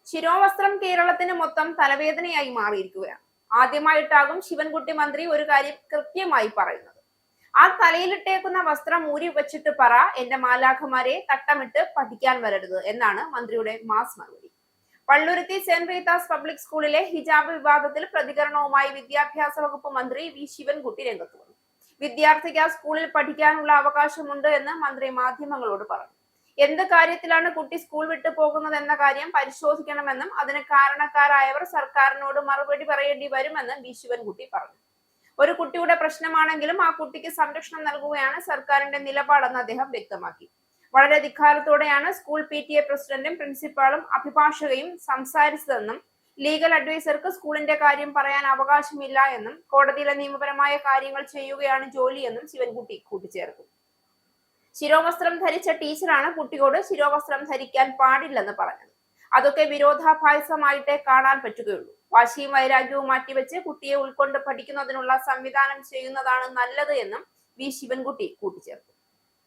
ശിരോവസ്ത്രം കേരളത്തിന് മൊത്തം തലവേദനയായി മാറിയിരിക്കുകയാണ്. ആദ്യമായിട്ടാകും ശിവൻകുട്ടി മന്ത്രി ഒരു കാര്യം കൃത്യമായി പറയുന്നത്. ആ തലയിലിട്ടേക്കുന്ന വസ്ത്രം ഊരി വെച്ചിട്ട് പറ, എന്റെ മാലാഖമാരെ തട്ടമിട്ട് പഠിക്കാൻ വരരുത് എന്നാണ് മന്ത്രിയുടെ മാസ് മറുപടി. പള്ളുരുത്തി സെന്റ് റീതാസ് പബ്ലിക് സ്കൂളിലെ ഹിജാബ് വിവാദത്തിൽ പ്രതികരണവുമായി വിദ്യാഭ്യാസ വകുപ്പ് മന്ത്രി വി ശിവൻകുട്ടി രംഗത്ത് വന്നു. വിദ്യാർത്ഥിക്ക് സ്കൂളിൽ പഠിക്കാനുള്ള അവകാശമുണ്ട് എന്ന് മന്ത്രി മാധ്യമങ്ങളോട് പറഞ്ഞു. എന്ത് കാര്യത്തിലാണ് കുട്ടി സ്കൂൾ വിട്ടു പോകുന്നത് എന്ന കാര്യം പരിശോധിക്കണമെന്നും അതിന് കാരണക്കാരായവർ സർക്കാരിനോട് മറുപടി പറയേണ്ടി വരുമെന്ന് വി ശിവൻകുട്ടി പറഞ്ഞു. ഒരു കുട്ടിയുടെ പ്രശ്നമാണെങ്കിലും ആ കുട്ടിക്ക് സംരക്ഷണം നൽകുകയാണ് സർക്കാരിന്റെ നിലപാടെന്ന് അദ്ദേഹം വ്യക്തമാക്കി. വളരെ ധിക്കാരത്തോടെയാണ് സ്കൂൾ PTA പ്രസിഡന്റും പ്രിൻസിപ്പാളും അഭിഭാഷകയും സംസാരിച്ചതെന്നും ലീഗൽ അഡ്വൈസർക്ക് സ്കൂളിന്റെ കാര്യം പറയാൻ അവകാശമില്ല എന്നും കോടതിയിലെ നിയമപരമായ കാര്യങ്ങൾ ചെയ്യുകയാണ് ജോലിയെന്നും ശിവൻകുട്ടി കൂട്ടിച്ചേർത്തു. ശിരോവസ്ത്രം ധരിച്ച ടീച്ചറാണ് കുട്ടിയോട് ശിരോവസ്ത്രം ധരിക്കാൻ പാടില്ലെന്ന് പറഞ്ഞത്. അതൊക്കെ വിരോധാഭാസമായിട്ടേ കാണാൻ പറ്റുകയുള്ളൂ. വാശിയും വൈരാഗ്യവും മാറ്റിവെച്ച് കുട്ടിയെ ഉൾക്കൊണ്ട് പഠിക്കുന്നതിനുള്ള സംവിധാനം ചെയ്യുന്നതാണ് നല്ലത് എന്നും വി ശിവൻകുട്ടി കൂട്ടിച്ചേർത്തു.